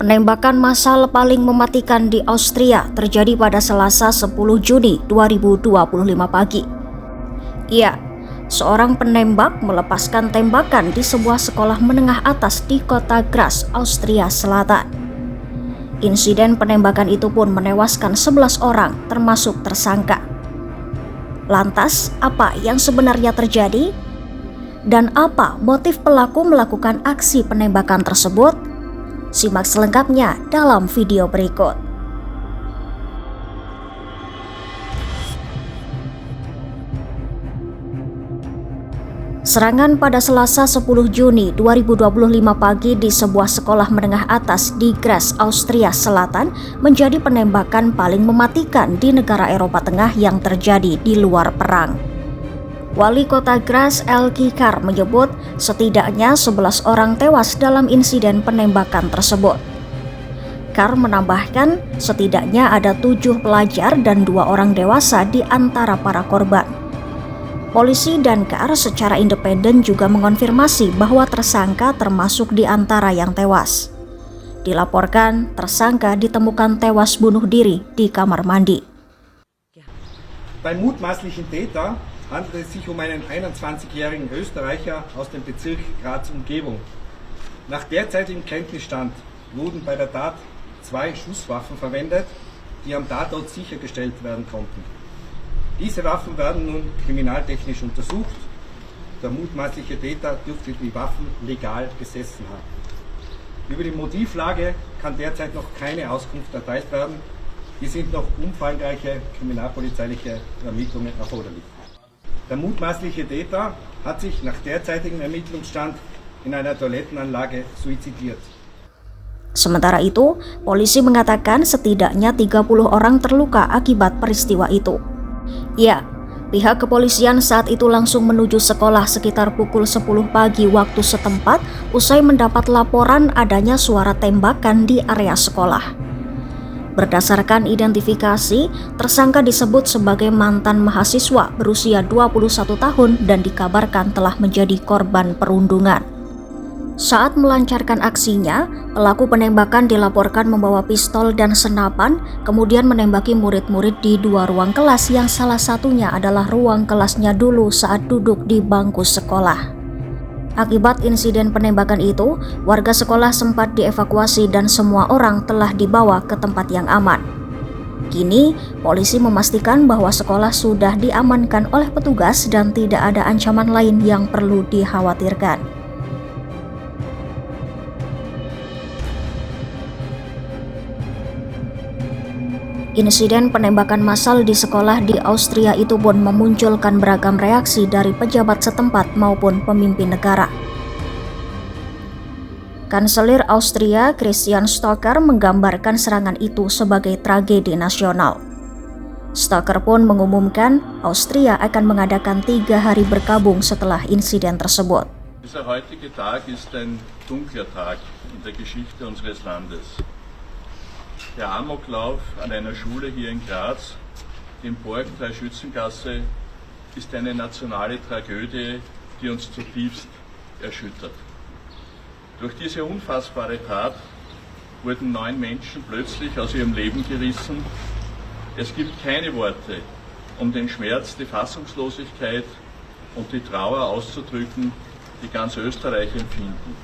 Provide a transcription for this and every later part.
Penembakan massal paling mematikan di Austria terjadi pada Selasa 10 Juni 2025 pagi. Ya, seorang penembak melepaskan tembakan di sebuah sekolah menengah atas di kota Graz, Austria Selatan. Insiden penembakan itu pun menewaskan 11 orang termasuk tersangka. Lantas, apa yang sebenarnya terjadi? Dan apa motif pelaku melakukan aksi penembakan tersebut? Simak selengkapnya dalam video berikut. Serangan pada Selasa 10 Juni 2025 pagi di sebuah sekolah menengah atas di Graz, Austria Selatan menjadi penembakan paling mematikan di negara Eropa Tengah yang terjadi di luar perang. Wali kota Graz Elke Kar menyebut setidaknya 11 orang tewas dalam insiden penembakan tersebut. Kar menambahkan setidaknya ada 7 pelajar dan 2 orang dewasa di antara para korban. Polisi dan Kar secara independen juga mengonfirmasi bahwa tersangka termasuk di antara yang tewas. Dilaporkan tersangka ditemukan tewas bunuh diri di kamar mandi. Beim mutmaßlichen Täter handelt es sich um einen 21-jährigen Österreicher aus dem Bezirk Graz-Umgebung. Nach derzeitigem Kenntnisstand wurden bei der Tat 2 Schusswaffen verwendet, die am Tatort sichergestellt werden konnten. Diese Waffen werden nun kriminaltechnisch untersucht. Der mutmaßliche Täter dürfte die Waffen legal besessen haben. Über die Motivlage kann derzeit noch keine Auskunft erteilt werden. Hier sind noch umfangreiche kriminalpolizeiliche Ermittlungen erforderlich. Der mutmaßliche Täter hat sich nach derzeitigem Ermittlungsstand in einer Toilettenanlage suizidiert. Sementara itu, polisi mengatakan setidaknya 30 orang terluka akibat peristiwa itu. Ya, pihak kepolisian saat itu langsung menuju sekolah sekitar pukul 10 pagi waktu setempat usai mendapat laporan adanya suara tembakan di area sekolah. Berdasarkan identifikasi, tersangka disebut sebagai mantan mahasiswa berusia 21 tahun dan dikabarkan telah menjadi korban perundungan. Saat melancarkan aksinya, pelaku penembakan dilaporkan membawa pistol dan senapan, kemudian menembaki murid-murid di 2 ruang kelas yang salah satunya adalah ruang kelasnya dulu saat duduk di bangku sekolah. Akibat insiden penembakan itu, warga sekolah sempat dievakuasi dan semua orang telah dibawa ke tempat yang aman. Kini, polisi memastikan bahwa sekolah sudah diamankan oleh petugas dan tidak ada ancaman lain yang perlu dikhawatirkan. Insiden penembakan massal di sekolah di Austria itu pun memunculkan beragam reaksi dari pejabat setempat maupun pemimpin negara. Kanselir Austria Christian Stocker menggambarkan serangan itu sebagai tragedi nasional. Stocker pun mengumumkan Austria akan mengadakan 3 hari berkabung setelah insiden tersebut. Dieser heutige Tag ist ein dunkler Tag in der Geschichte unseres Landes. Der Amoklauf an einer Schule hier in Graz, dem Borgtal Schützengasse, ist eine nationale Tragödie, die uns zutiefst erschüttert. Durch diese unfassbare Tat wurden 9 Menschen plötzlich aus ihrem Leben gerissen. Es gibt keine Worte, um den Schmerz, die Fassungslosigkeit und die Trauer auszudrücken, die ganz Österreich empfinden.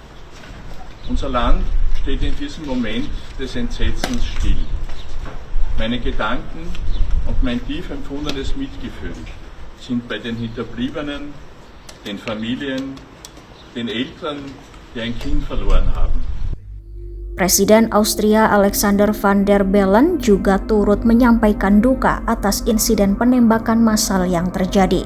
Unser Land steht in diesem Moment des Entsetzens still. Meine Gedanken und mein tief empfundenes Mitgefühl sind bei den Hinterbliebenen, den Familien, den Eltern, die ein Kind verloren haben. Presiden Austria Alexander van der Bellen juga turut menyampaikan duka atas insiden penembakan massal yang terjadi.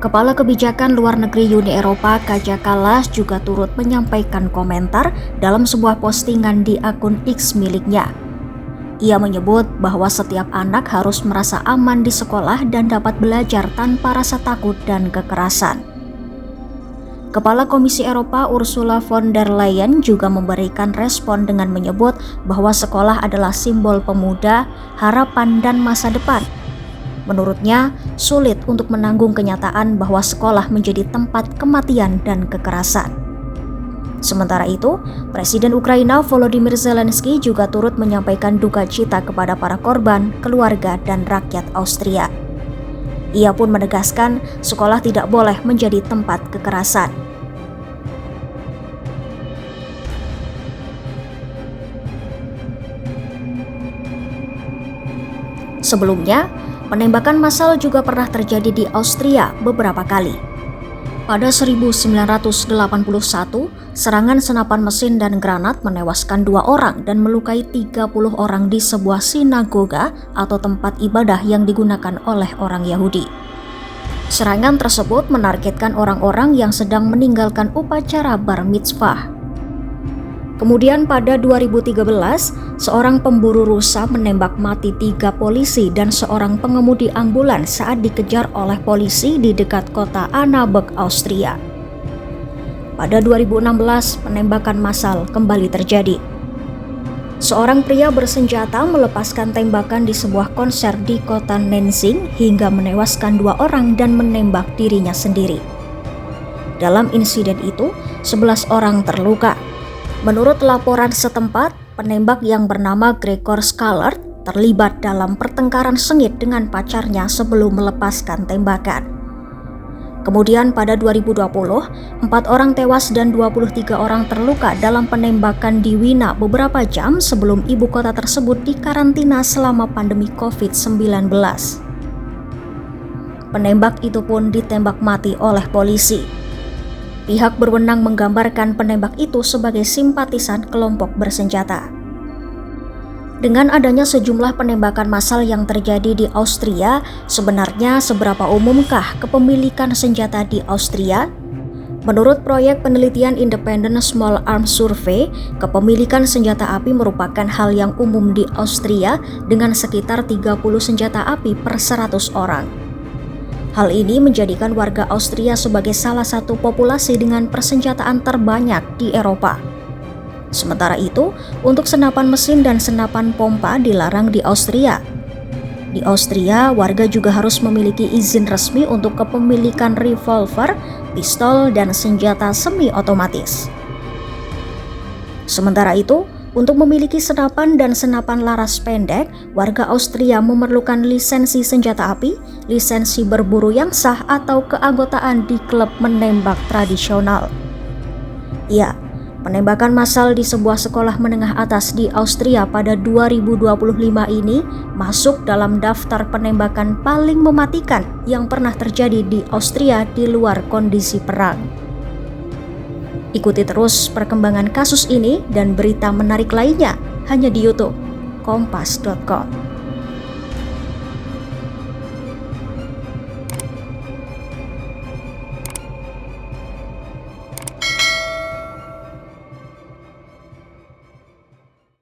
Kepala Kebijakan Luar Negeri Uni Eropa Kaja Kallas juga turut menyampaikan komentar dalam sebuah postingan di akun X miliknya. Ia menyebut bahwa setiap anak harus merasa aman di sekolah dan dapat belajar tanpa rasa takut dan kekerasan. Kepala Komisi Eropa Ursula von der Leyen juga memberikan respon dengan menyebut bahwa sekolah adalah simbol pemuda, harapan, dan masa depan. Menurutnya, sulit untuk menanggung kenyataan bahwa sekolah menjadi tempat kematian dan kekerasan. Sementara itu, Presiden Ukraina Volodymyr Zelensky juga turut menyampaikan duka cita kepada para korban, keluarga, dan rakyat Austria. Ia pun menegaskan sekolah tidak boleh menjadi tempat kekerasan. Sebelumnya, penembakan massal juga pernah terjadi di Austria beberapa kali. Pada 1981, serangan senapan mesin dan granat menewaskan 2 orang dan melukai 30 orang di sebuah sinagoga atau tempat ibadah yang digunakan oleh orang Yahudi. Serangan tersebut menargetkan orang-orang yang sedang meninggalkan upacara bar mitzvah. Kemudian pada 2013, seorang pemburu rusa menembak mati 3 polisi dan seorang pengemudi ambulans saat dikejar oleh polisi di dekat kota Annaberg, Austria. Pada 2016, penembakan massal kembali terjadi. Seorang pria bersenjata melepaskan tembakan di sebuah konser di kota Nenzing hingga menewaskan 2 orang dan menembak dirinya sendiri. Dalam insiden itu, 11 orang terluka. Menurut laporan setempat, penembak yang bernama Gregor Schalert terlibat dalam pertengkaran sengit dengan pacarnya sebelum melepaskan tembakan. Kemudian pada 2020, 4 orang tewas dan 23 orang terluka dalam penembakan di Wina beberapa jam sebelum ibu kota tersebut dikarantina selama pandemi COVID-19. Penembak itu pun ditembak mati oleh polisi. Pihak berwenang menggambarkan penembak itu sebagai simpatisan kelompok bersenjata. Dengan adanya sejumlah penembakan massal yang terjadi di Austria, sebenarnya seberapa umumkah kepemilikan senjata di Austria? Menurut proyek penelitian Independent Small Arms Survey, kepemilikan senjata api merupakan hal yang umum di Austria dengan sekitar 30 senjata api per 100 orang. Hal ini menjadikan warga Austria sebagai salah satu populasi dengan persenjataan terbanyak di Eropa. Sementara itu, untuk senapan mesin dan senapan pompa dilarang di Austria. Di Austria, warga juga harus memiliki izin resmi untuk kepemilikan revolver, pistol, dan senjata semi-otomatis. Sementara itu, untuk memiliki senapan dan senapan laras pendek, warga Austria memerlukan lisensi senjata api, lisensi berburu yang sah, atau keanggotaan di klub menembak tradisional. Ya, penembakan massal di sebuah sekolah menengah atas di Austria pada 2025 ini masuk dalam daftar penembakan paling mematikan yang pernah terjadi di Austria di luar kondisi perang. Ikuti terus perkembangan kasus ini dan berita menarik lainnya hanya di YouTube kompas.com.